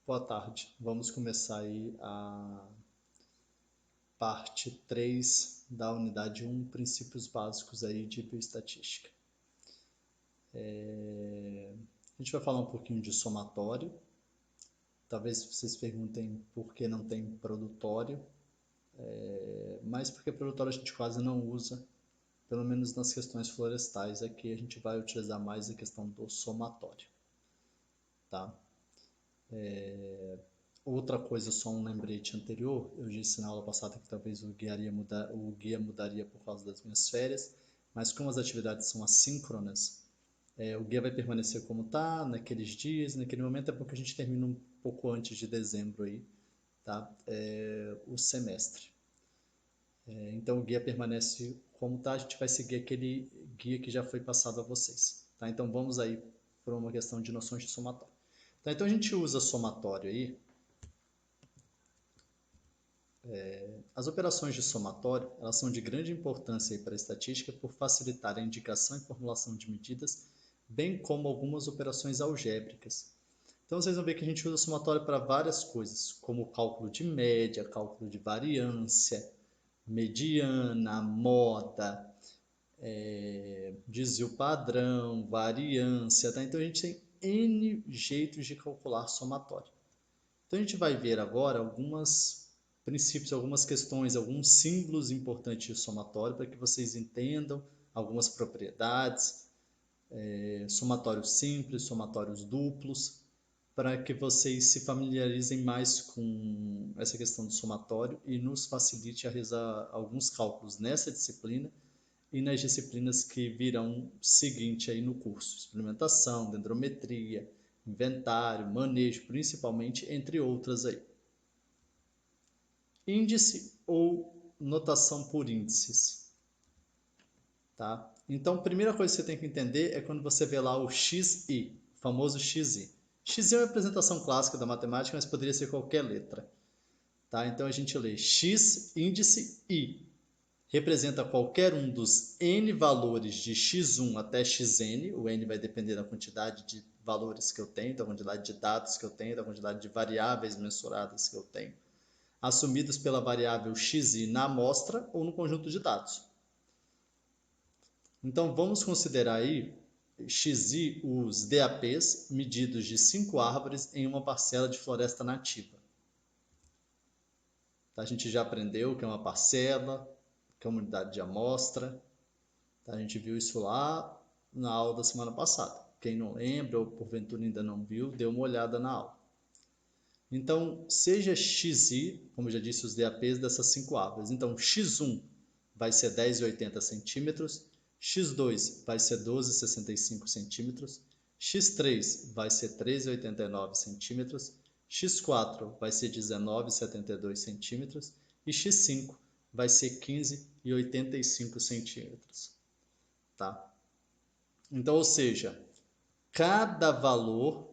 Boa tarde. Vamos começar aí a parte 3 da unidade 1, princípios básicos aí de bioestatística. A gente vai falar um pouquinho de somatório. Talvez vocês perguntem por que não tem produtório, mas porque produtório a gente quase não usa, pelo menos nas questões florestais. Aqui a gente vai utilizar mais a questão do somatório, tá? Outra coisa, só um lembrete anterior, eu disse na aula passada que talvez o guia mudaria por causa das minhas férias, mas como as atividades são assíncronas, o guia vai permanecer como está, naqueles dias, naquele momento, é porque a gente termina um pouco antes de dezembro aí, tá? O semestre. Então o guia permanece como está, a gente vai seguir aquele guia que já foi passado a vocês, tá? Então vamos aí para uma questão de noções de somatório. Tá, então a gente usa somatório aí. As operações de somatório, elas são de grande importância para a estatística por facilitar a indicação e formulação de medidas, bem como algumas operações algébricas. Então vocês vão ver que a gente usa somatório para várias coisas, como cálculo de média, cálculo de variância, mediana, moda, desvio padrão, variância, tá? Então a gente tem N jeitos de calcular somatório. Então a gente vai ver agora alguns princípios, algumas questões, alguns símbolos importantes de somatório para que vocês entendam algumas propriedades, somatórios simples, somatórios duplos, para que vocês se familiarizem mais com essa questão do somatório e nos facilite a realizar alguns cálculos nessa disciplina e nas disciplinas que virão seguinte aí no curso: experimentação, dendrometria, inventário, manejo, principalmente, entre outras aí. Índice ou notação por índices, tá? Então, a primeira coisa que você tem que entender é quando você vê lá o XI, o famoso XI. XI é uma representação clássica da matemática, mas poderia ser qualquer letra, tá? Então a gente lê X índice I. Representa qualquer um dos n valores de x1 até xn. O n vai depender da quantidade de valores que eu tenho, da quantidade de dados que eu tenho, da quantidade de variáveis mensuradas que eu tenho, assumidos pela variável xi na amostra ou no conjunto de dados. Então vamos considerar aí xi os DAPs medidos de 5 árvores em uma parcela de floresta nativa. A gente já aprendeu que é uma parcela, que é uma unidade de amostra. A gente viu isso lá na aula da semana passada. Quem não lembra ou porventura ainda não viu, dê uma olhada na aula. Então, seja xi, como eu já disse, os DAPs dessas 5 árvores. Então, x1 vai ser 10,80 centímetros, x2 vai ser 12,65 centímetros, x3 vai ser 13,89 centímetros, x4 vai ser 19,72 centímetros e x5 vai ser 15,85 centímetros. Tá? Então, ou seja, cada valor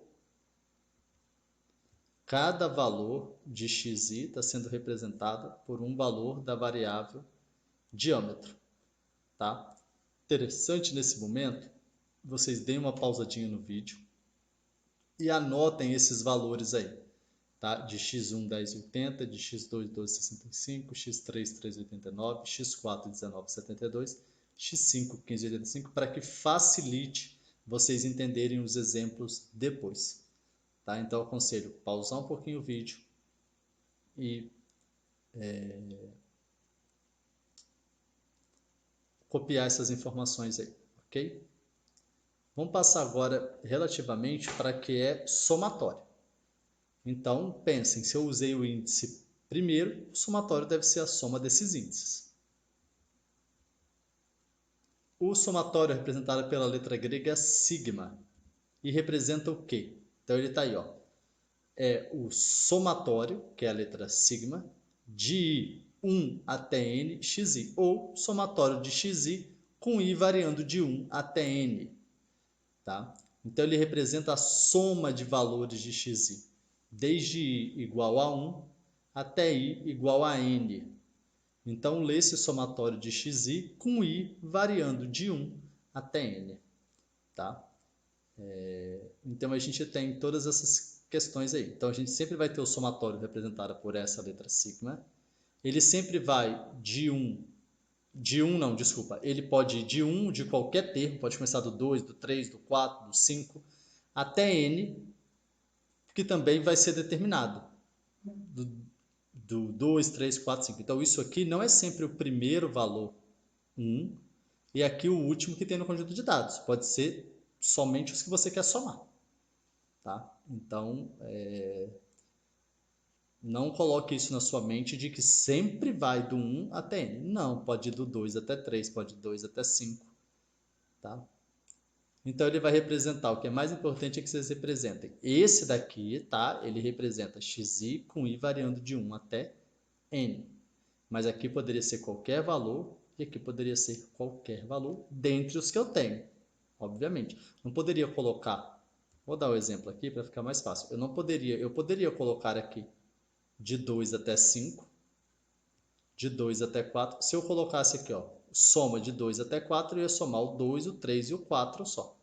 de xi está sendo representado por um valor da variável diâmetro. Tá? Interessante nesse momento, vocês deem uma pausadinha no vídeo e anotem esses valores aí. Tá? De x1 10,80, de x2 12,65, x3 3,89, x4 19,72, x5 15,85, para que facilite vocês entenderem os exemplos depois. Tá? Então eu aconselho pausar um pouquinho o vídeo e copiar essas informações aí, ok? Vamos passar agora relativamente para que é somatório. Então, pensem, se eu usei o índice primeiro, o somatório deve ser a soma desses índices. O somatório é representado pela letra grega sigma e representa o quê? Então ele está aí, ó. É o somatório, que é a letra sigma, de 1 até n xi, ou somatório de xi com i variando de 1 até n. Tá? Então ele representa a soma de valores de xi, desde i igual a 1 até i igual a n. Então lê esse somatório de xi com i variando de 1 até n. Tá? Então a gente tem todas essas questões aí. Então, a gente sempre vai ter o somatório representado por essa letra sigma. Ele sempre vai de 1, ele pode ir de 1 de qualquer termo, pode começar do 2, do 3, do 4, do 5, até n, que também vai ser determinado. Do 2, 3, 4, 5. Então, isso aqui não é sempre o primeiro valor 1 e aqui o último que tem no conjunto de dados. Pode ser somente os que você quer somar. Tá? Então, não coloque isso na sua mente de que sempre vai do 1 até n. Não, pode ir do 2 até 3, pode ir do 2 até 5. Tá? Então, ele vai representar, o que é mais importante é que vocês representem. Esse daqui, tá? Ele representa xi com i variando de 1 até n. Mas aqui poderia ser qualquer valor e aqui poderia ser qualquer valor dentre os que eu tenho. Obviamente. Não poderia colocar, vou dar o exemplo aqui para ficar mais fácil. Eu poderia colocar aqui de 2 até 5, de 2 até 4. Se eu colocasse aqui, ó, soma de 2 até 4, eu ia somar o 2, o 3 e o 4 só.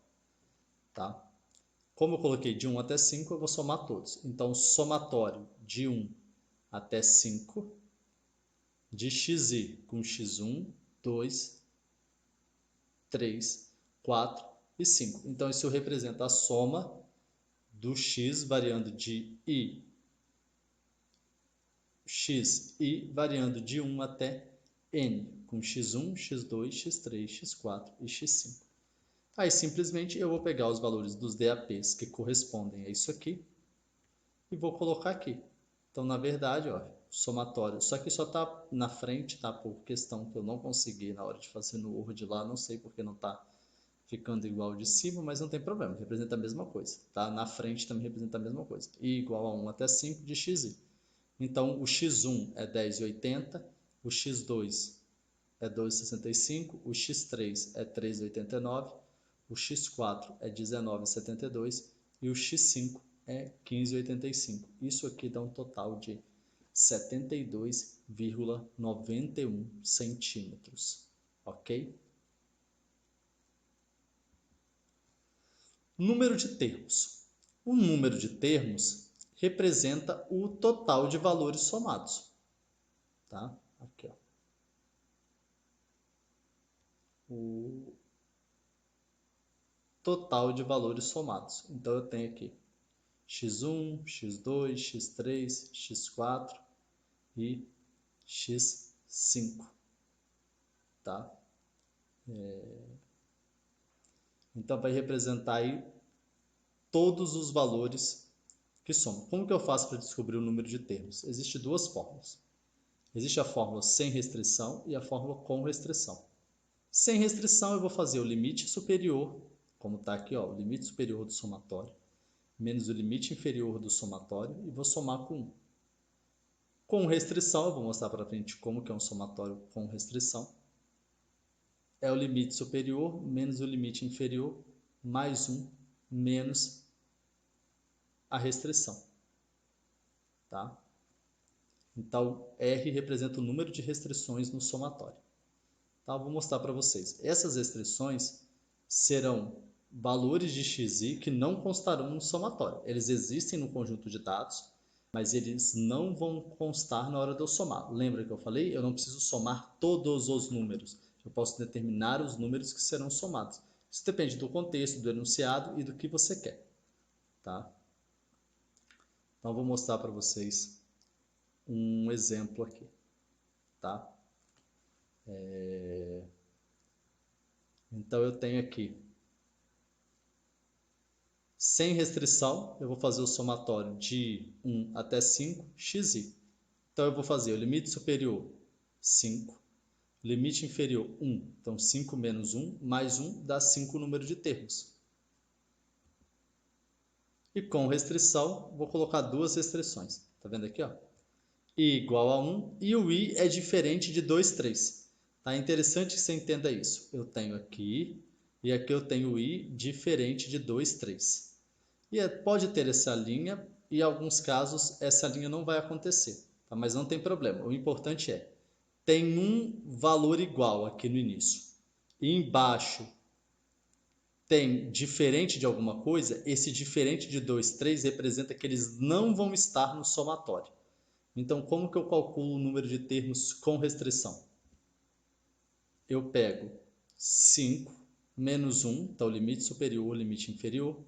Tá? Como eu coloquei de 1 até 5, eu vou somar todos. Então, somatório de 1 até 5, de xi com x1, 2, 3, 4 e 5. Então, isso representa a soma do x variando de x e variando de 1 até n, com x1, x2, x3, x4 e x5. Aí, simplesmente, eu vou pegar os valores dos DAPs que correspondem a isso aqui e vou colocar aqui. Então, na verdade, ó, somatório, só que só está na frente, tá? Por questão que eu não consegui na hora de fazer no Word lá, não sei porque não está ficando igual de cima, mas não tem problema, representa a mesma coisa, tá? Na frente também representa a mesma coisa. I igual a 1 até 5 de xi. Então, o x1 é 10,80, o x2 é 2,65, o x3 é 3,89, o x4 é 19,72 e o x5 é 15,85. Isso aqui dá um total de 72,91 centímetros, ok? Número de termos. O número de termos representa o total de valores somados. Tá? Aqui, ó. O total de valores somados. Então, eu tenho aqui x1, x2, x3, x4 e x5. Tá? Então, vai representar aí todos os valores que somam. Como que eu faço para descobrir o número de termos? Existem duas fórmulas. Existe a fórmula sem restrição e a fórmula com restrição. Sem restrição, eu vou fazer o limite superior, como está aqui, ó, o limite superior do somatório, menos o limite inferior do somatório, e vou somar com 1. Com restrição, eu vou mostrar para frente como que é um somatório com restrição. É o limite superior menos o limite inferior, mais 1, menos a restrição. Tá? Então, R representa o número de restrições no somatório. Tá? Vou mostrar para vocês. Essas restrições serão valores de xi que não constarão no somatório. Eles existem no conjunto de dados, mas eles não vão constar na hora de eu somar. Lembra que eu falei? Eu não preciso somar todos os números. Eu posso determinar os números que serão somados. Isso depende do contexto, do enunciado e do que você quer. Tá? Então, eu vou mostrar para vocês um exemplo aqui. Tá? Então, eu tenho aqui, sem restrição, eu vou fazer o somatório de 1 até 5, xi. Então, eu vou fazer o limite superior, 5, limite inferior, 1. Então, 5 menos 1, mais 1, dá 5 número de termos. E com restrição, vou colocar duas restrições. Tá vendo aqui, ó? I igual a 1 e o I é diferente de 2, 3. Tá? É interessante que você entenda isso. Eu tenho aqui e aqui eu tenho o I diferente de 2, 3. E pode ter essa linha e em alguns casos essa linha não vai acontecer. Tá? Mas não tem problema. O importante é, tem um valor igual aqui no início. E embaixo tem diferente de alguma coisa, esse diferente de 2, 3 representa que eles não vão estar no somatório. Então, como que eu calculo o número de termos com restrição? Eu pego 5 menos 1, então o limite superior, o limite inferior,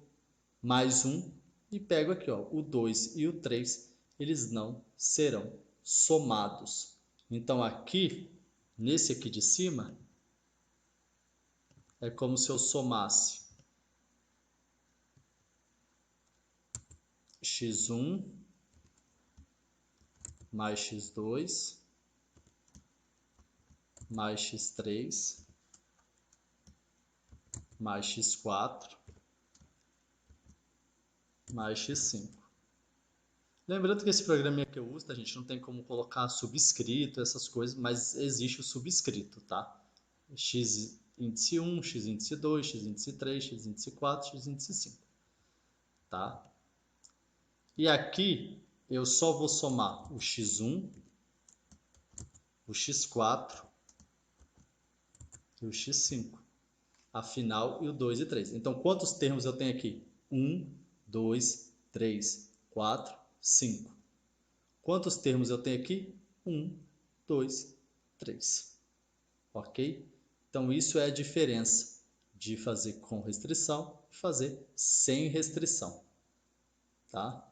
mais 1, e pego aqui, ó, o 2 e o 3, eles não serão somados. Então, aqui, nesse aqui de cima, é como se eu somasse x1 mais x2 mais x3 mais x4 mais x5. Lembrando que esse programa que eu uso, a gente não tem como colocar subscrito, essas coisas, mas existe o subscrito, tá? X índice 1, x índice 2, x índice 3, x índice 4, x índice 5, tá? E aqui eu só vou somar o x1, o x4 e o x5. Afinal, e o 2 e 3. Então, quantos termos eu tenho aqui? 1, 2, 3, 4, 5. Quantos termos eu tenho aqui? 1, 2, 3. Ok? Então, isso é a diferença de fazer com restrição e fazer sem restrição. Tá?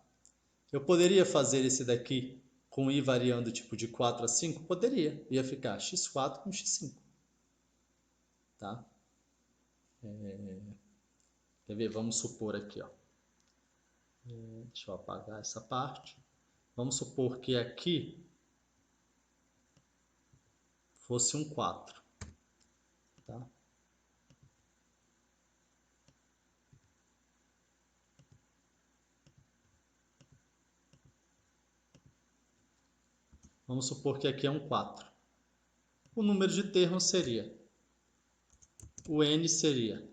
Eu poderia fazer esse daqui com i variando tipo de 4 a 5? Poderia. Ia ficar x4 com x5. Tá? Quer ver? Vamos supor aqui, ó. Deixa eu apagar essa parte. Vamos supor que aqui fosse um 4. Tá? Vamos supor que aqui é um 4. O número de termos seria, o n seria,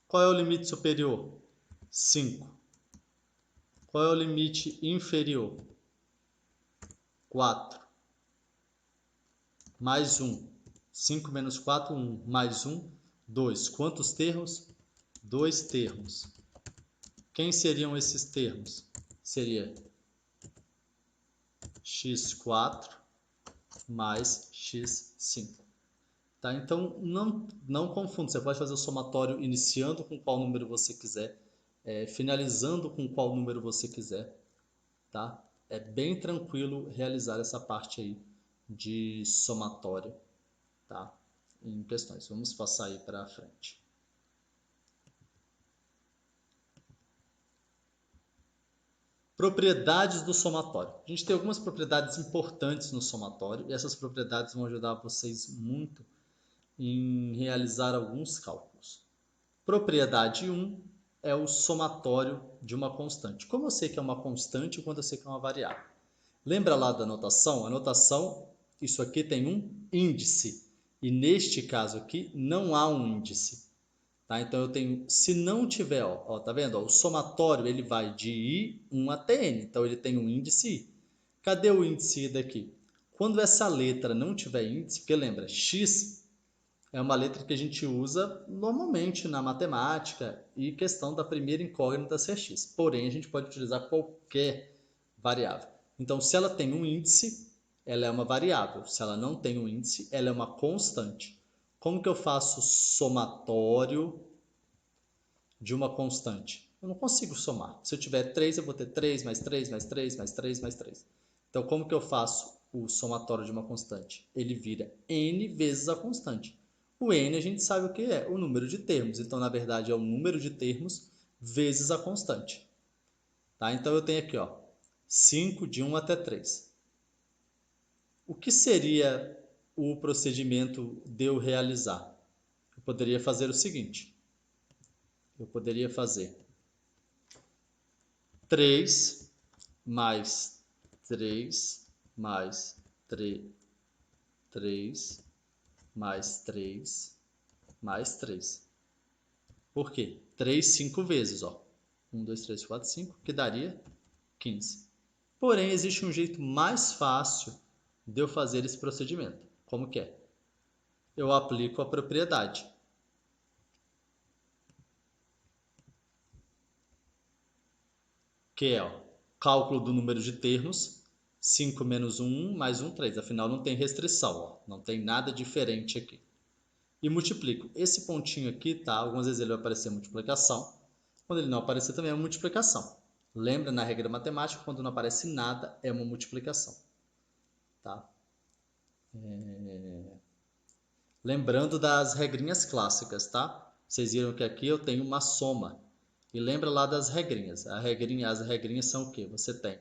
qual é o limite superior? 5. Qual é o limite inferior? 4. Mais 1. 5 menos 4, 1. Mais 1, 2. Quantos termos? 2 termos. Quem seriam esses termos? Seria x4 mais x5. Tá? Então, não confunda. Você pode fazer o somatório iniciando com qual número você quiser, finalizando com qual número você quiser. Tá? É bem tranquilo realizar essa parte aí de somatório, tá? Em questões. Vamos passar aí para frente. Propriedades do somatório. A gente tem algumas propriedades importantes no somatório e essas propriedades vão ajudar vocês muito em realizar alguns cálculos. Propriedade 1 é o somatório de uma constante. Como eu sei que é uma constante quando eu sei que é uma variável? Lembra lá da notação? A notação, isso aqui tem um índice. E neste caso aqui, não há um índice. Tá? Então, eu tenho, se não tiver, ó, tá vendo? Ó, o somatório, ele vai de I1 até N. Então, ele tem um índice I. Cadê o índice I daqui? Quando essa letra não tiver índice, porque lembra, X é uma letra que a gente usa normalmente na matemática e questão da primeira incógnita ser X. Porém, a gente pode utilizar qualquer variável. Então, se ela tem um índice, ela é uma variável. Se ela não tem um índice, ela é uma constante. Como que eu faço somatório de uma constante? Eu não consigo somar. Se eu tiver 3, eu vou ter 3 mais 3 mais 3 mais 3 mais 3. Então, como que eu faço o somatório de uma constante? Ele vira n vezes a constante. O n a gente sabe o que é, o número de termos. Então, na verdade, é o número de termos vezes a constante. Tá? Então, eu tenho aqui, ó, 5 de 1 até 3. O que seria o procedimento de eu realizar? Eu poderia fazer o seguinte. Eu poderia fazer 3 mais 3 mais 3 mais 3 mais 3. Por quê? 3, 5 vezes, ó. 1, 2, 3, 4, 5, que daria 15. Porém, existe um jeito mais fácil de eu fazer esse procedimento. Como que é? Eu aplico a propriedade. que é o cálculo do número de termos, 5 menos 1, 1, mais 1, 3. Afinal, não tem restrição, ó, não tem nada diferente aqui. E multiplico. Esse pontinho aqui, tá? Algumas vezes ele vai aparecer multiplicação. Quando ele não aparecer, também é uma multiplicação. Lembra, na regra matemática, quando não aparece nada, é uma multiplicação. Tá? Lembrando das regrinhas clássicas, tá? Vocês viram que aqui eu tenho uma soma. E lembra lá das regrinhas. As regrinhas são o quê? Você tem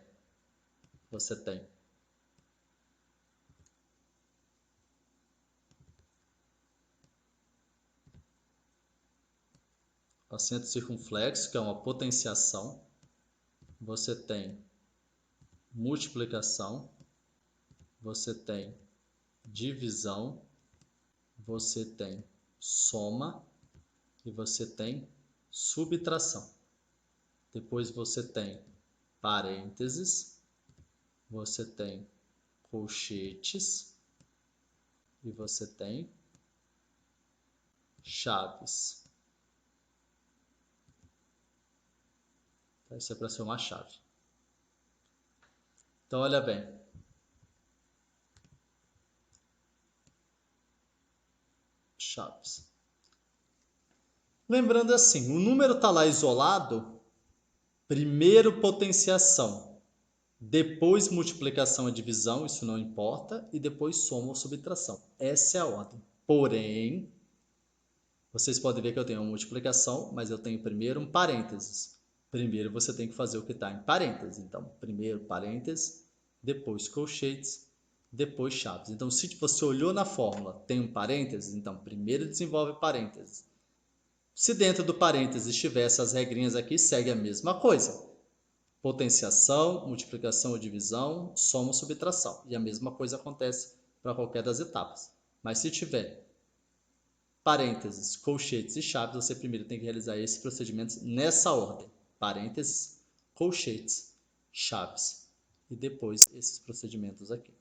acento circunflexo, que é uma potenciação. Você tem multiplicação. Você tem divisão. Você tem soma. E você tem subtração. Depois você tem parênteses. Você tem colchetes. E você tem chaves. Isso é para ser uma chave. Então, olha bem. Chaves. Lembrando assim, o número está lá isolado, primeiro potenciação, depois multiplicação e divisão, isso não importa, e depois soma ou subtração. Essa é a ordem. Porém, vocês podem ver que eu tenho uma multiplicação, mas eu tenho primeiro um parênteses. Primeiro você tem que fazer o que está em parênteses. Então, primeiro parênteses, depois colchetes, depois chaves. Então, se você olhou na fórmula, tem um parênteses, então primeiro desenvolve parênteses. Se dentro do parênteses tivesse as regrinhas aqui, segue a mesma coisa. Potenciação, multiplicação ou divisão, soma ou subtração. E a mesma coisa acontece para qualquer das etapas. Mas se tiver parênteses, colchetes e chaves, você primeiro tem que realizar esses procedimentos nessa ordem. Parênteses, colchetes, chaves. E depois esses procedimentos aqui.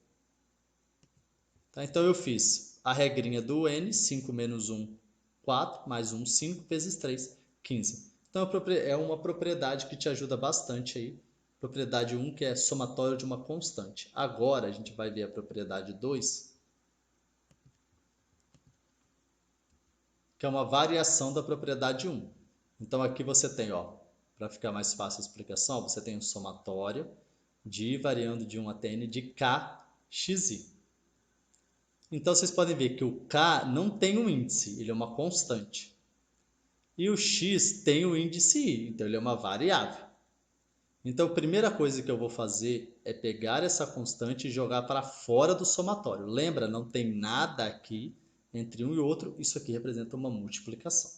Tá? Então eu fiz a regrinha do N, 5 menos 1, 4, mais 1, 5, vezes 3, 15. Então é uma propriedade que te ajuda bastante aí. Propriedade 1, que é somatório de uma constante. Agora a gente vai ver a propriedade 2, que é uma variação da propriedade 1. Então aqui você tem, ó, para ficar mais fácil a explicação, você tem um somatório de I variando de 1 até N de K, XI. Então vocês podem ver que o K não tem um índice, ele é uma constante. E o X tem o índice I, então ele é uma variável. Então a primeira coisa que eu vou fazer é pegar essa constante e jogar para fora do somatório. Lembra, não tem nada aqui entre um e outro, isso aqui representa uma multiplicação.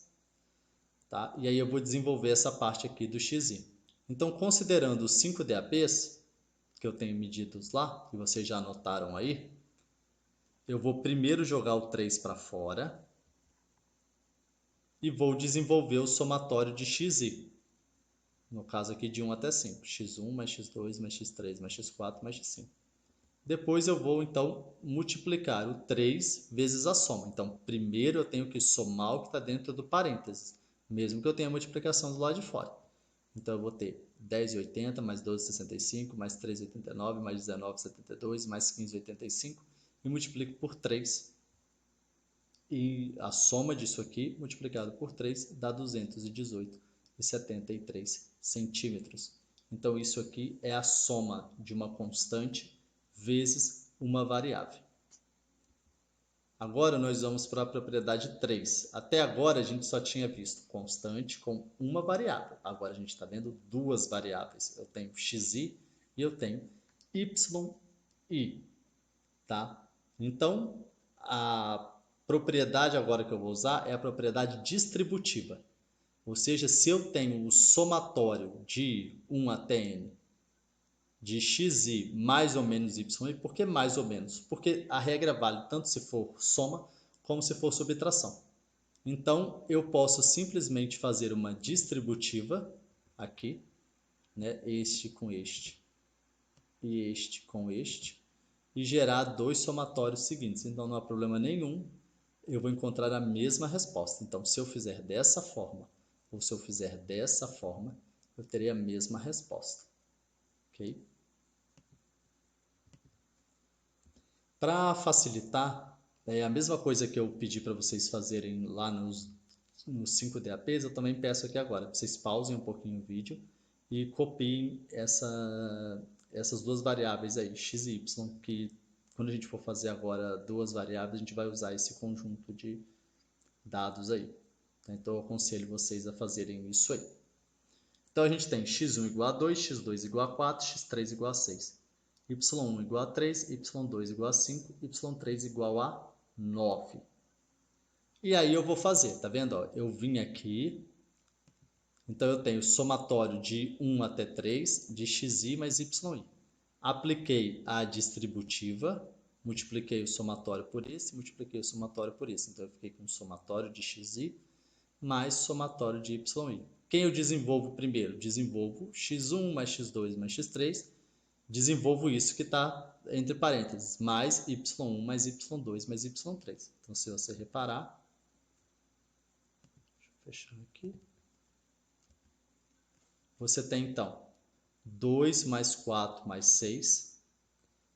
Tá? E aí eu vou desenvolver essa parte aqui do xi. Então, considerando os 5 DAPs, que eu tenho medidos lá, que vocês já anotaram aí, eu vou primeiro jogar o 3 para fora e vou desenvolver o somatório de xi. No caso aqui de 1 até 5. x1 mais x2 mais x3 mais x4 mais x5. Depois eu vou, então, multiplicar o 3 vezes a soma. Então, primeiro eu tenho que somar o que está dentro do parênteses, mesmo que eu tenha a multiplicação do lado de fora. Então, eu vou ter 10,80 mais 12,65 mais 3,89 mais 19,72 mais 15,85 e multiplico por 3. E a soma disso aqui, multiplicado por 3, dá 218,73 centímetros. Então, isso aqui é a soma de uma constante vezes uma variável. Agora nós vamos para a propriedade 3. Até agora a gente só tinha visto constante com uma variável. Agora a gente está vendo duas variáveis. Eu tenho xi e eu tenho yi. Tá? Então, a propriedade agora que eu vou usar é a propriedade distributiva. Ou seja, se eu tenho o somatório de 1 até n de xi mais ou menos y, por que mais ou menos? Porque a regra vale tanto se for soma como se for subtração. Então, eu posso simplesmente fazer uma distributiva aqui, né? Este com este e este com este, e gerar dois somatórios seguintes. Então, não há problema nenhum, eu vou encontrar a mesma resposta. Então, se eu fizer dessa forma ou se eu fizer dessa forma, eu terei a mesma resposta. ok? Para facilitar, é a mesma coisa que eu pedi para vocês fazerem lá nos 5DAPs, eu também peço aqui agora. Vocês pausem um pouquinho o vídeo e copiem essas duas variáveis aí, x e y, que quando a gente for fazer agora duas variáveis, a gente vai usar esse conjunto de dados aí. Então eu aconselho vocês a fazerem isso aí. Então a gente tem x1 igual a 2, x2 igual a 4, x3 igual a 6. y1 igual a 3, y2 igual a 5, y3 igual a 9. E aí eu vou fazer, tá vendo? Ó, eu vim aqui, então eu tenho somatório de 1 até 3 de xi mais yi. Apliquei a distributiva, multipliquei o somatório por esse, multipliquei o somatório por esse. Então eu fiquei com somatório de xi mais somatório de yi. Quem eu desenvolvo primeiro? Desenvolvo x1 mais x2 mais x3. Desenvolvo isso que está entre parênteses, mais y1 mais y2 mais y3. Então, se você reparar, deixa eu fechar aqui. Você tem, então, 2 mais 4 mais 6,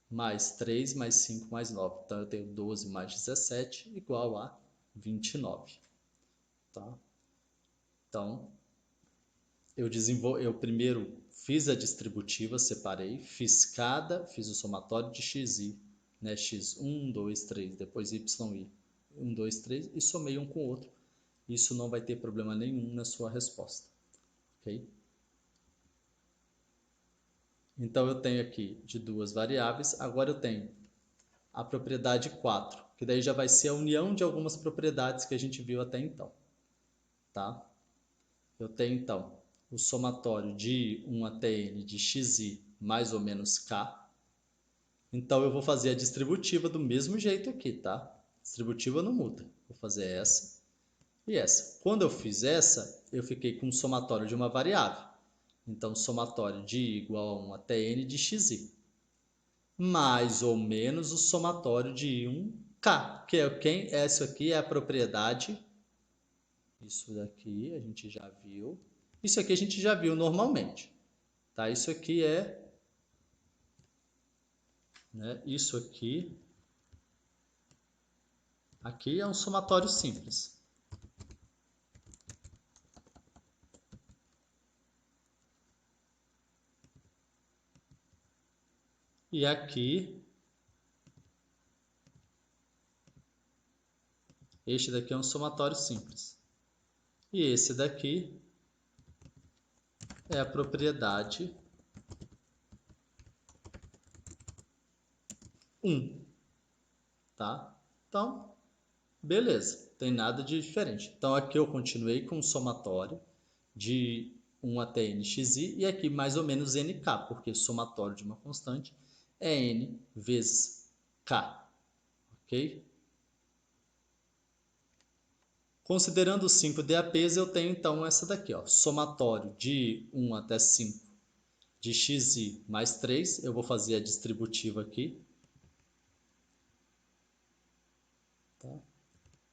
mais 3 mais 5 mais 9. Então, eu tenho 12 mais 17 igual a 29. Tá? Então, eu primeiro fiz a distributiva, separei, fiz o somatório de xi, né? x1, 2, 3, depois yi, 1, 2, 3, e somei um com o outro. Isso não vai ter problema nenhum na sua resposta, ok? Então, eu tenho aqui de duas variáveis, agora eu tenho a propriedade 4, que daí já vai ser a união de algumas propriedades que a gente viu até então, tá? Eu tenho, então, o somatório de 1 até n de xi mais ou menos k. Então, eu vou fazer a distributiva do mesmo jeito aqui, tá? Distributiva não muda. Vou fazer essa e essa. Quando eu fiz essa, eu fiquei com o somatório de uma variável. Então, somatório de i igual a 1 até n de xi. Mais ou menos o somatório de 1k, que é quem? Essa aqui é a propriedade. Isso daqui a gente já viu. Isso aqui a gente já viu normalmente, tá? Isso aqui é, né? Isso aqui é um somatório simples. E aqui, este daqui é um somatório simples. E esse daqui é a propriedade 1, tá? Então, beleza, tem nada de diferente. Então, aqui eu continuei com o somatório de 1 até nxi e aqui mais ou menos nk, porque o somatório de uma constante é n vezes k, ok? Considerando os 5 DAPs, eu tenho então essa daqui, ó, somatório de 1 até 5 de xi mais 3, eu vou fazer a distributiva aqui. Tá?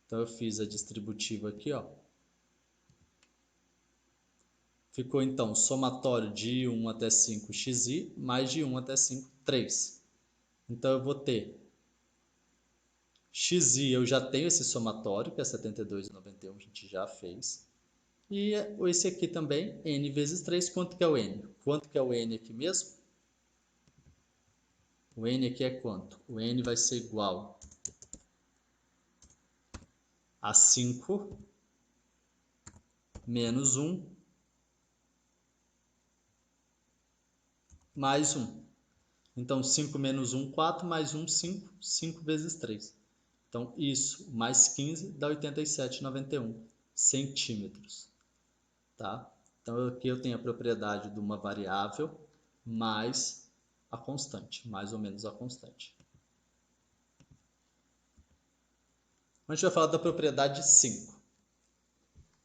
Então, eu fiz a distributiva aqui, ó. Ficou, então, somatório de 1 até 5 xi, mais de 1 até 5, 3. Então, eu vou ter xi, eu já tenho esse somatório, que é 72,91, a gente já fez. E esse aqui também, n vezes 3, quanto que é o n? Quanto que é o n aqui mesmo? O n aqui é quanto? O n vai ser igual a 5 menos 1 mais 1. Então, 5 menos 1, 4, mais 1, 5. 5 vezes 3. Então, isso mais 15 dá 87,91 centímetros. Tá? Então, aqui eu tenho a propriedade de uma variável mais a constante, mais ou menos a constante. A gente vai falar da propriedade 5.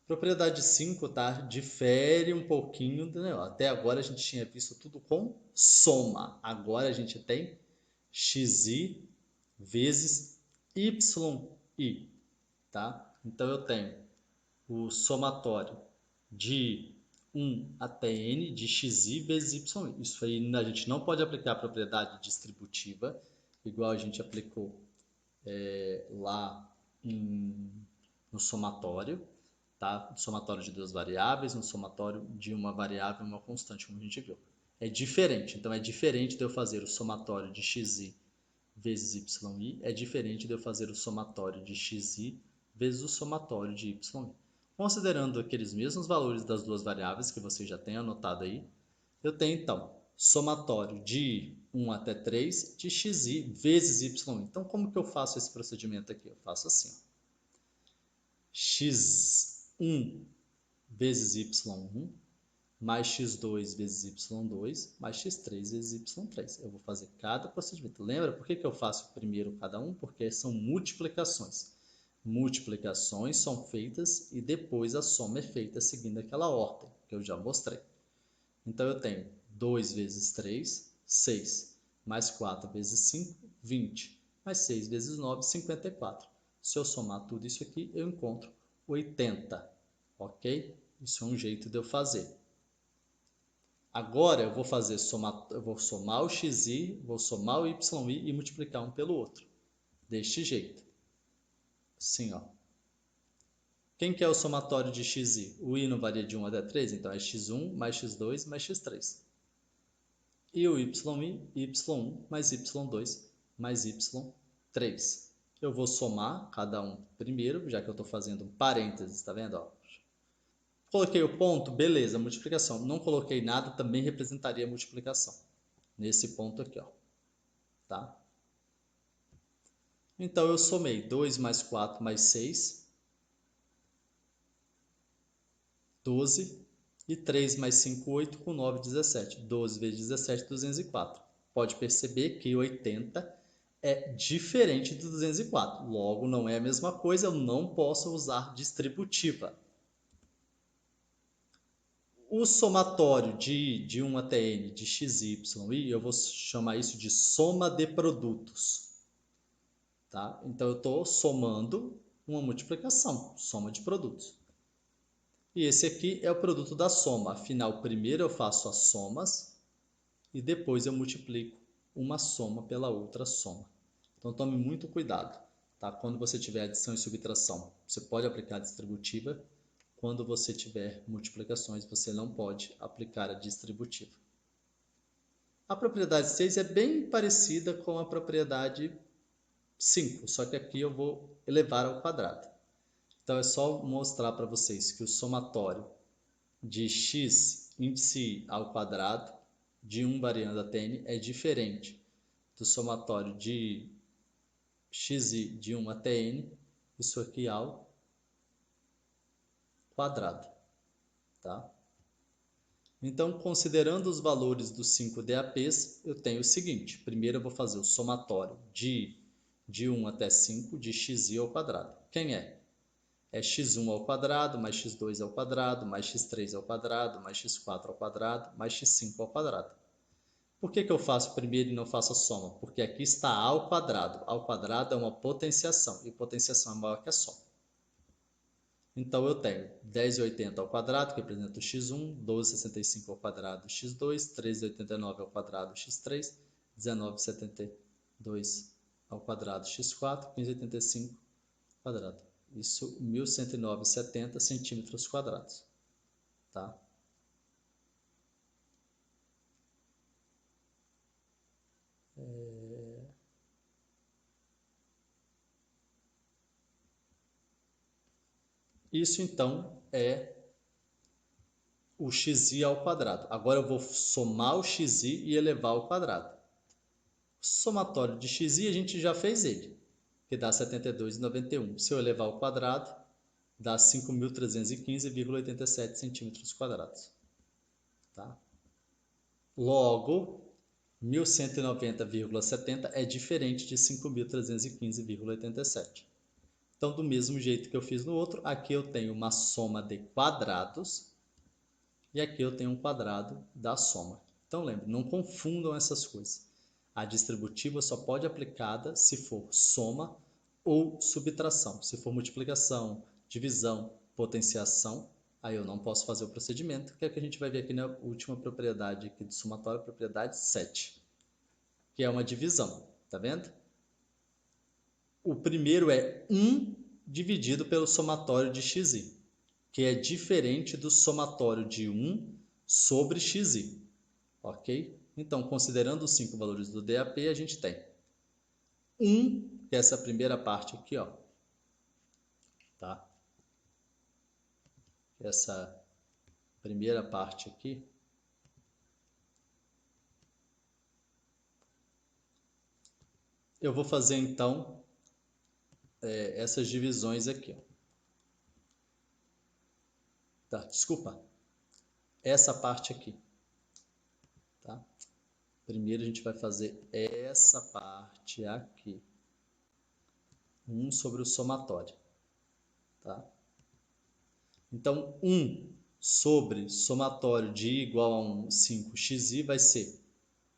Propriedade 5, tá? Difere um pouquinho, né? Até agora a gente tinha visto tudo com soma. Agora a gente tem xi vezes yi, tá? Então eu tenho o somatório de 1 até n de xi vezes y. Isso aí a gente não pode aplicar a propriedade distributiva, igual a gente aplicou lá no somatório, tá? No somatório de duas variáveis, no somatório de uma variável e uma constante, como a gente viu. É diferente, então é diferente de eu fazer o somatório de xi vezes yi, é diferente de eu fazer o somatório de xi vezes o somatório de yi. Considerando aqueles mesmos valores das duas variáveis que você já tem anotado aí, eu tenho então somatório de 1 até 3 de xi vezes y. Então, como que eu faço esse procedimento aqui? Eu faço assim, ó. x1 vezes y1 mais x2 vezes y2 mais x3 vezes y3. Eu vou fazer cada procedimento. Lembra por que eu faço primeiro cada um? Porque são multiplicações. Multiplicações são feitas e depois a soma é feita seguindo aquela ordem que eu já mostrei. Então, eu tenho 2 vezes 3, 6, mais 4 vezes 5, 20, mais 6 vezes 9, 54. Se eu somar tudo isso aqui, eu encontro 80, ok? Isso é um jeito de eu fazer. Agora, eu vou somar o xi, vou somar o yi e multiplicar um pelo outro. Deste jeito. Assim, ó. Quem que é o somatório de xi? O i não varia de 1 até 3, então é x1 mais x2 mais x3. E o y1 mais y2 mais y3. Eu vou somar cada um primeiro, já que eu estou fazendo um parênteses, tá vendo? Ó. Coloquei o ponto, beleza, multiplicação. Não coloquei nada, também representaria multiplicação. Nesse ponto aqui, ó. Tá? Então, eu somei 2 mais 4 mais 6, 12, e 3 mais 5, 8, com 9, 17. 12 vezes 17, 204. Pode perceber que 80 é diferente de 204. Logo, não é a mesma coisa, eu não posso usar distributiva. O somatório de 1 até n de x, y, y, eu vou chamar isso de soma de produtos. Tá? Então, eu estou somando uma multiplicação, soma de produtos. E esse aqui é o produto da soma. Afinal, primeiro eu faço as somas e depois eu multiplico uma soma pela outra soma. Então, tome muito cuidado. Tá? Quando você tiver adição e subtração, você pode aplicar a distributiva. Quando você tiver multiplicações, você não pode aplicar a distributiva. A propriedade 6 é bem parecida com a propriedade 5, só que aqui eu vou elevar ao quadrado. Então, é só mostrar para vocês que o somatório de x índice i ao quadrado de 1 variando até n é diferente do somatório de xi de 1 até n, isso aqui ao quadrado. Tá? Então, considerando os valores dos 5 DAPs, eu tenho o seguinte. Primeiro eu vou fazer o somatório de 1 até 5 de xi ao quadrado. Quem é? É x1 ao quadrado, mais x2 ao quadrado, mais x3 ao quadrado, mais x4 ao quadrado, mais x5 ao quadrado. Por que eu faço primeiro e não faço a soma? Porque aqui está ao quadrado. Ao quadrado é uma potenciação, e potenciação é maior que a soma. Então, eu tenho 10,80 ao quadrado, que representa o x1, 12,65 ao quadrado, x2, 13,89 ao quadrado, x3, 19,72 ao quadrado, x4, 15,85 ao quadrado. Isso, 1.109,70 centímetros quadrados. Tá? Isso, então, é o xi ao quadrado. Agora, eu vou somar o xi e elevar ao quadrado. O somatório de xi, a gente já fez ele, que dá 72,91. Se eu elevar ao quadrado, dá 5.315,87 centímetros quadrados. Tá? Logo, 1.190,70 é diferente de 5.315,87. Então, do mesmo jeito que eu fiz no outro, aqui eu tenho uma soma de quadrados e aqui eu tenho um quadrado da soma. Então, lembre, não confundam essas coisas. A distributiva só pode ser aplicada se for soma ou subtração. Se for multiplicação, divisão, potenciação, Aí eu não posso fazer o procedimento, que é o que a gente vai ver aqui na última propriedade aqui do somatório, propriedade 7, que é uma divisão, tá vendo? O primeiro é 1 dividido pelo somatório de xi, que é diferente do somatório de 1 sobre xi, ok? Então, considerando os 5 valores do DAP, a gente tem 1, que é essa primeira parte aqui, ó, tá? Essa primeira parte aqui, eu vou fazer então essas divisões aqui, ó. Tá, desculpa, essa parte aqui, tá? Primeiro a gente vai fazer essa parte aqui, 1 sobre o somatório, tá? Então, 1 sobre somatório de I igual a 1, 5xi, vai ser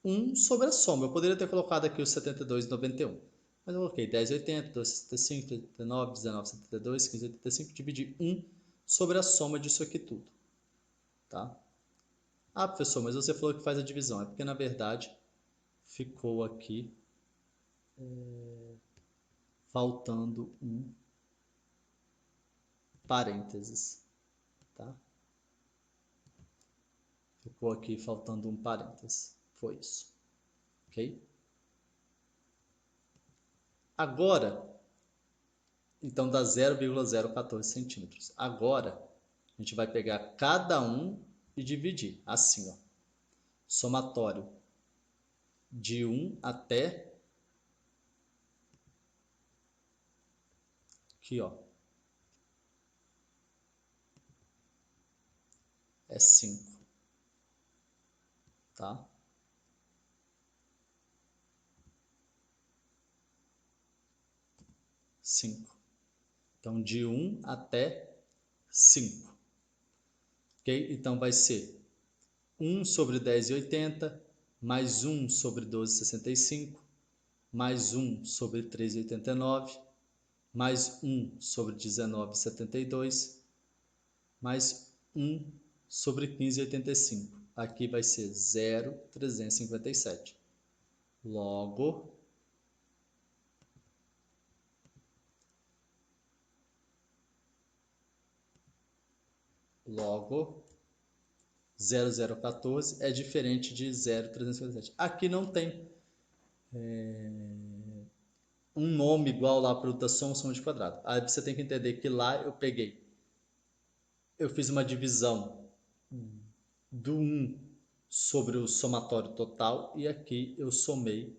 1 sobre a soma. Eu poderia ter colocado aqui os 72,91. Mas eu coloquei 10,80, 2,75, 39, 19,72, 15,85, dividir 1 sobre a soma disso aqui tudo. Tá? Ah, professor, mas você falou que faz a divisão. É porque, na verdade, ficou aqui faltando um parênteses. Tá? Ficou aqui faltando um parênteses. Foi isso. Ok? Agora, então dá 0,014 centímetros. Agora, a gente vai pegar cada um e dividir, assim, ó. Somatório de 1 até aqui, ó. É 5, tá? Cinco. Então, de 1 até 5. Ok? Então, vai ser 1 sobre 10,80, mais 1 sobre 12,65, mais 1 sobre 3,89, mais 1 sobre 19,72, mais 1 sobre 15,85. Aqui vai ser 0,357. Logo, Logo, 0014 é diferente de 0,357. Aqui não tem um nome igual lá para o da soma de quadrado. Aí você tem que entender que lá eu fiz uma divisão do 1 sobre o somatório total e aqui eu somei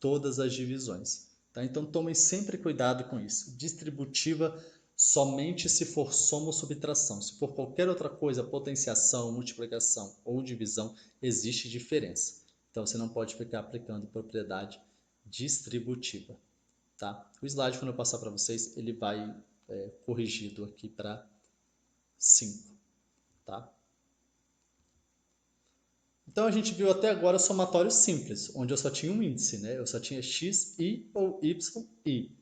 todas as divisões. Tá? Então tomem sempre cuidado com isso. Distributiva somente se for soma ou subtração. Se for qualquer outra coisa, potenciação, multiplicação ou divisão, existe diferença. Então você não pode ficar aplicando propriedade distributiva. Tá? O slide, quando eu passar para vocês, ele vai corrigido aqui para 5. Tá? Então a gente viu até agora somatório simples, onde eu só tinha um índice, né? Eu só tinha x, i ou y, i.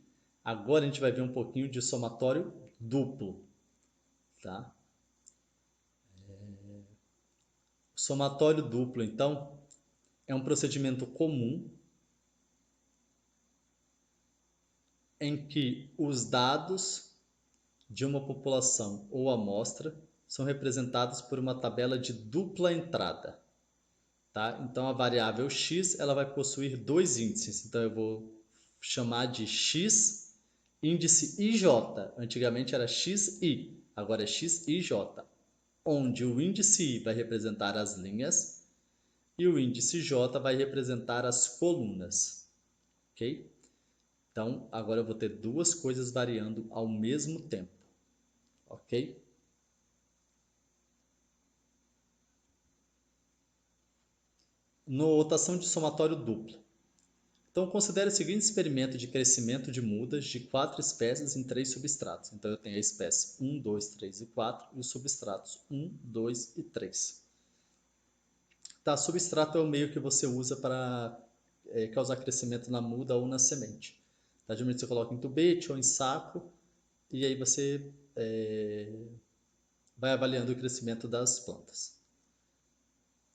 Agora a gente vai ver um pouquinho de somatório duplo, tá? O somatório duplo, então, é um procedimento comum em que os dados de uma população ou amostra são representados por uma tabela de dupla entrada. Tá? Então, a variável x ela vai possuir dois índices. Então, eu vou chamar de x índice IJ. Antigamente era XI, agora é XIJ. Onde o índice I vai representar as linhas e o índice J vai representar as colunas. Ok? Então, agora eu vou ter duas coisas variando ao mesmo tempo. Ok? Notação de somatório duplo. Então, considere o seguinte experimento de crescimento de mudas de 4 espécies em 3 substratos. Então, eu tenho a espécie 1, 2, 3 e 4 e os substratos 1, 2 e 3. Tá, substrato é o meio que você usa para causar crescimento na muda ou na semente. Tá? Geralmente você coloca em tubete ou em saco e aí você vai avaliando o crescimento das plantas.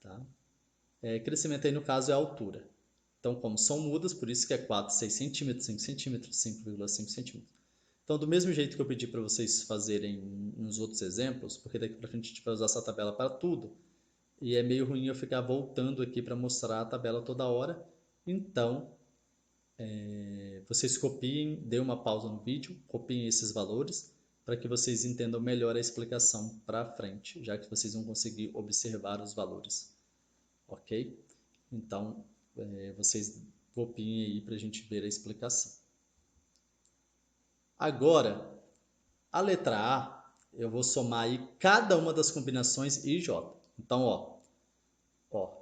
Tá? Crescimento aí no caso é a altura. Então, como são mudas, por isso que é 4, 6 centímetros, 5 centímetros, 5,5 centímetros. Então, do mesmo jeito que eu pedi para vocês fazerem nos outros exemplos, porque daqui para frente a gente vai usar essa tabela para tudo, e é meio ruim eu ficar voltando aqui para mostrar a tabela toda hora, então vocês copiem, dê uma pausa no vídeo, copiem esses valores, para que vocês entendam melhor a explicação para frente, já que vocês vão conseguir observar os valores. Ok? Então, vocês copiem aí para a gente ver a explicação. Agora, a letra A, eu vou somar aí cada uma das combinações I e J. Então,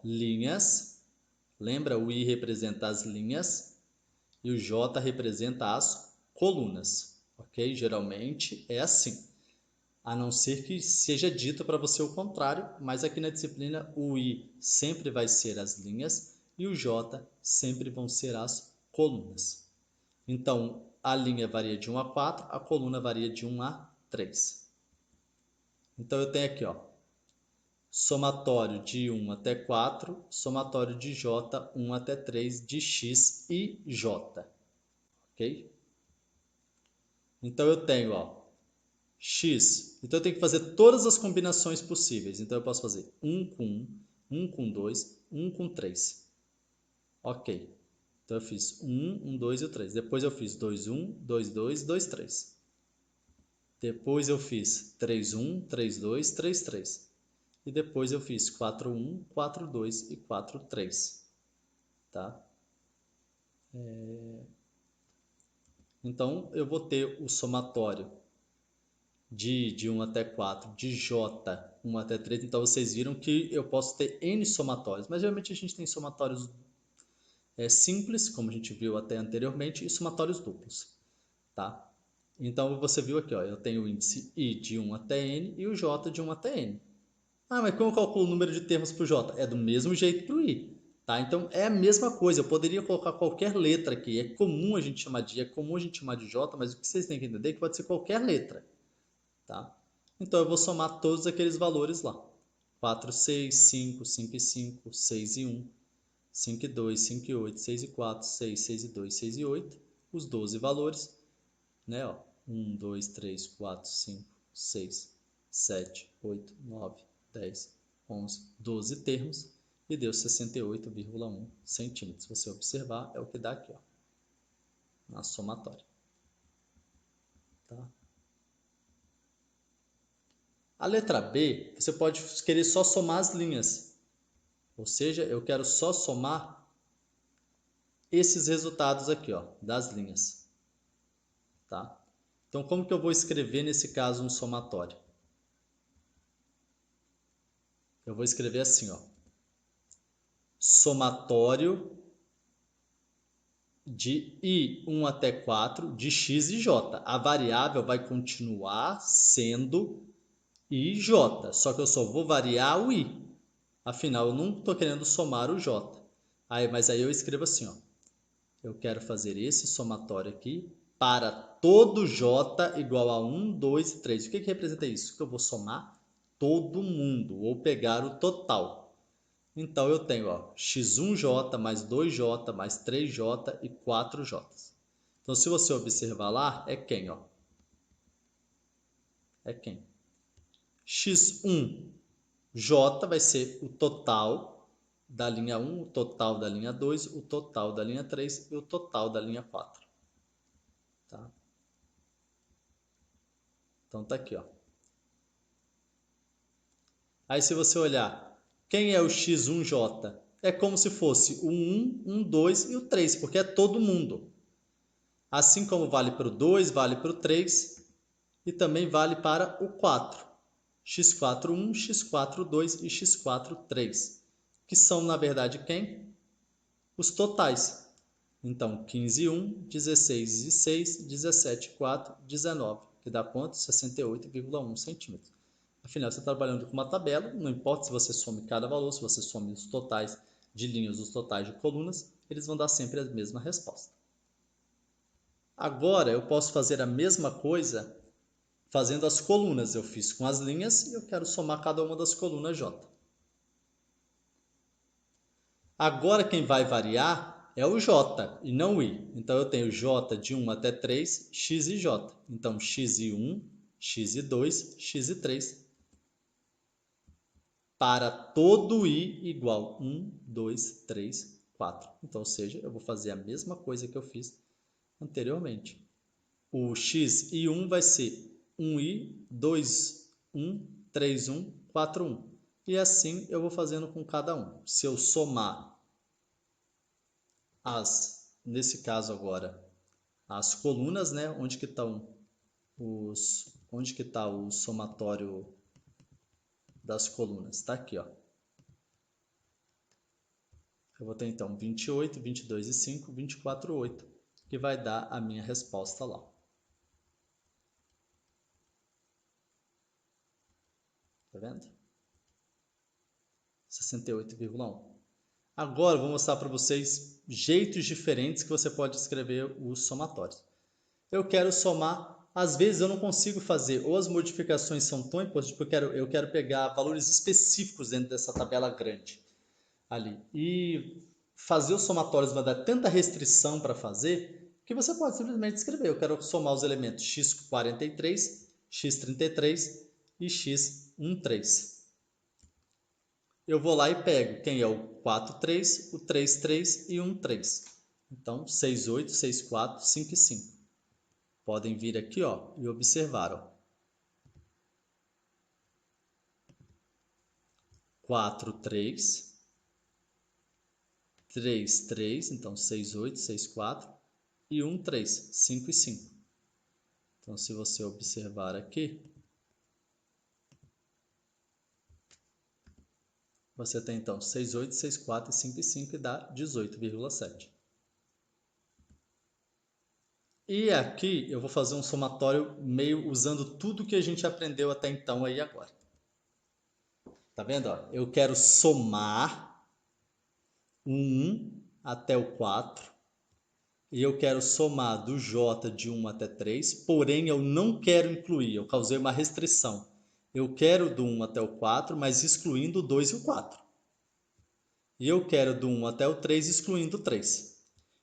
linhas, lembra? O I representa as linhas e o J representa as colunas, ok? Geralmente é assim, a não ser que seja dito para você o contrário, mas aqui na disciplina o I sempre vai ser as linhas e o J sempre vão ser as colunas. Então, a linha varia de 1 a 4, a coluna varia de 1 a 3. Então, eu tenho aqui, somatório de 1 até 4, somatório de J, 1 até 3, de X e J. Ok? Então, eu tenho, X. Então, eu tenho que fazer todas as combinações possíveis. Então, eu posso fazer 1 com 1, 1 com 2, 1 com 3. Ok. Então, eu fiz 1, 1, 2 e o 3. Depois, eu fiz 2, 1, 2, 2, 2, 3. Depois, eu fiz 3, 1, 3, 2, 3, 3. E depois, eu fiz 4, 1, 4, 2 e 4, 3. Tá? Então, eu vou ter o somatório de 1 até 4, de J, 1 até 3. Então, vocês viram que eu posso ter N somatórios. Mas, geralmente, a gente tem somatórios simples, como a gente viu até anteriormente, e somatórios duplos. Tá? Então, você viu aqui, eu tenho o índice I de 1 até N e o J de 1 até N. Ah, mas como eu calculo o número de termos para o J? É do mesmo jeito para o I. Tá? Então, é a mesma coisa. Eu poderia colocar qualquer letra aqui. É comum a gente chamar de I, é comum a gente chamar de J, mas o que vocês têm que entender é que pode ser qualquer letra. Tá? Então, eu vou somar todos aqueles valores lá. 4, 6, 5, 5 e 5, 6 e 1, 5 e 2, 5 e 8, 6 e 4, 6, 6 e 2, 6 e 8. Os 12 valores. Né? 1, 2, 3, 4, 5, 6, 7, 8, 9, 10, 11, 12 termos e deu 68,1 centímetros. Se você observar, é o que dá aqui, na somatória. Tá? A letra B, você pode querer só somar as linhas. Ou seja, eu quero só somar esses resultados aqui, das linhas. Tá? Então, como que eu vou escrever nesse caso um somatório? Eu vou escrever assim, somatório de I1 até 4 de X e J. A variável vai continuar sendo I e J, só que eu só vou variar o I. Afinal, eu não estou querendo somar o J. Mas aí eu escrevo assim, eu quero fazer esse somatório aqui para todo J igual a 1, 2 e 3. O que representa isso? Que eu vou somar todo mundo, ou pegar o total. Então, eu tenho x1j mais 2j mais 3j e 4j. Então, se você observar lá, é quem? É quem? x1j vai ser o total da linha 1, o total da linha 2, o total da linha 3 e o total da linha 4. Tá? Então, tá aqui. Aí, se você olhar, quem é o x1j? É como se fosse o 1, 1, 2 e o 3, porque é todo mundo. Assim como vale para o 2, vale para o 3 e também vale para o 4. x4, 1, x4, 2 e x4, 3. Que são, na verdade, quem? Os totais. Então, 15, 1, 16 e 6, 17, 4, 19, que dá quanto? 68,1 centímetros. Afinal, você está trabalhando com uma tabela, não importa se você some cada valor, se você some os totais de linhas, os totais de colunas, eles vão dar sempre a mesma resposta. Agora, eu posso fazer a mesma coisa fazendo as colunas. Eu fiz com as linhas e eu quero somar cada uma das colunas J. Agora quem vai variar é o J e não o I. Então eu tenho J de 1 até 3, X e J. Então X e 1, X e 2, X e 3. Para todo I igual 1, 2, 3, 4. Então, ou seja, eu vou fazer a mesma coisa que eu fiz anteriormente. O X e 1 vai ser 1i, 2, 1, 3, 1, 4, 1. E assim eu vou fazendo com cada um. Se eu somar nesse caso agora, as colunas, né? Onde que está o somatório das colunas? Está aqui, ó. Eu vou ter então 28, 22 e 5, 24, 8, que vai dar a minha resposta lá. Tá vendo? 68,1. Agora eu vou mostrar para vocês jeitos diferentes que você pode escrever os somatórios. Eu quero somar, às vezes eu não consigo fazer, ou as modificações são tão importantes, porque eu quero pegar valores específicos dentro dessa tabela grande ali. E fazer os somatórios vai dar tanta restrição para fazer, que você pode simplesmente escrever. Eu quero somar os elementos x43, x33 e x13. Eu vou lá e pego quem é o 43, o 33 e o 13. Então, 68, 64, 5 e 5. Podem vir aqui, ó, e observar, ó. 4, 3, 3, 3, então 6, 8, 6, 4 e 1, 3, 5 e 5. Então, se você observar aqui, você tem então 6, 8, 6, 4 e 5 e 5 e dá 18,7. E aqui eu vou fazer um somatório meio usando tudo que a gente aprendeu até então aí agora. Tá vendo? Ó? Eu quero somar o 1 até o 4 e eu quero somar do J de 1 até 3, porém eu não quero incluir, eu causei uma restrição. Eu quero do 1 até o 4, mas excluindo o 2 e o 4. E eu quero do 1 até o 3, excluindo o 3.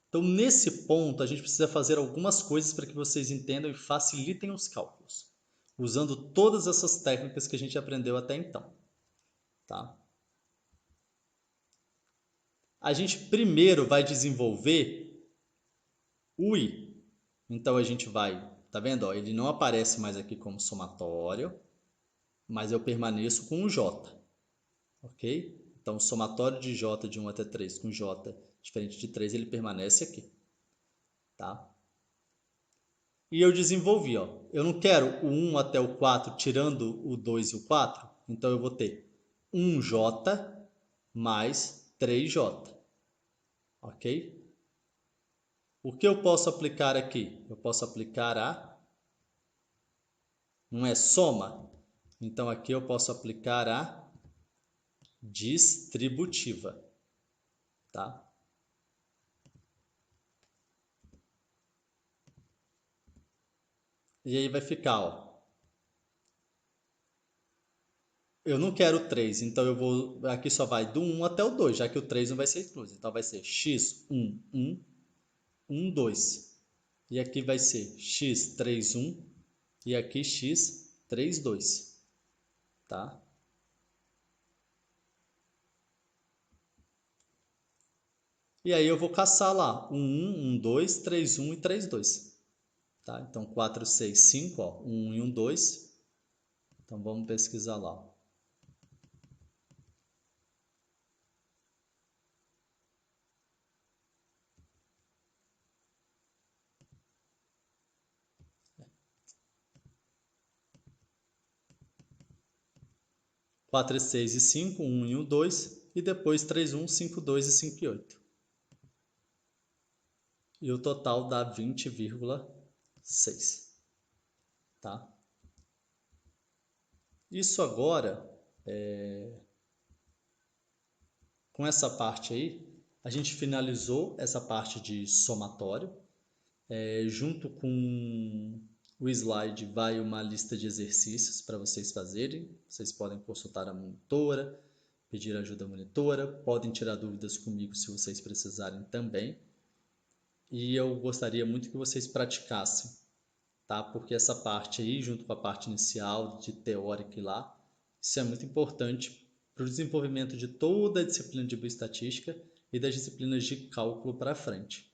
Então, nesse ponto, a gente precisa fazer algumas coisas para que vocês entendam e facilitem os cálculos, usando todas essas técnicas que a gente aprendeu até então. Tá? A gente primeiro vai desenvolver o I. Então, a gente vai, tá vendo? Ó, ele não aparece mais aqui como somatório, mas eu permaneço com o J, ok? Então, o somatório de J de 1 até 3 com J diferente de 3, ele permanece aqui, tá? E eu desenvolvi, ó. Eu não quero o 1 até o 4 tirando o 2 e o 4, então eu vou ter 1J mais 3J, ok? O que eu posso aplicar aqui? Eu posso aplicar não é soma? Então aqui eu posso aplicar a distributiva, tá? E aí vai ficar, ó. Eu não quero 3, então eu vou. Aqui só vai do 1 até o 2, já que o 3 não vai ser incluso. Então vai ser x1, 1, 1, 2. E aqui vai ser x3, 1 e aqui x3, 2. Tá? E aí eu vou caçar lá 1, 2, 3, 1 e 3, 2. Tá? Então 4, 6, 5, ó, 1 e 1, 2. Então vamos pesquisar lá. 4, 6 e 5, 1 e 1, 2. E depois 3, 1, 5, 2 e 5 e 8. E o total dá 20,6. Tá? Isso agora, com essa parte aí, a gente finalizou essa parte de somatório, junto com O slide vai uma lista de exercícios para vocês fazerem. Vocês podem consultar a monitora, pedir ajuda à monitora, podem tirar dúvidas comigo se vocês precisarem também. E eu gostaria muito que vocês praticassem, tá? Porque essa parte aí, junto com a parte inicial de teórica e lá, isso é muito importante para o desenvolvimento de toda a disciplina de bioestatística e das disciplinas de cálculo para frente.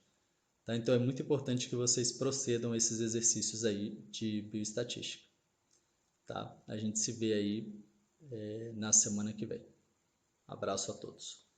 Tá? Então é muito importante que vocês procedam a esses exercícios aí de bioestatística. Tá? A gente se vê aí na semana que vem. Abraço a todos.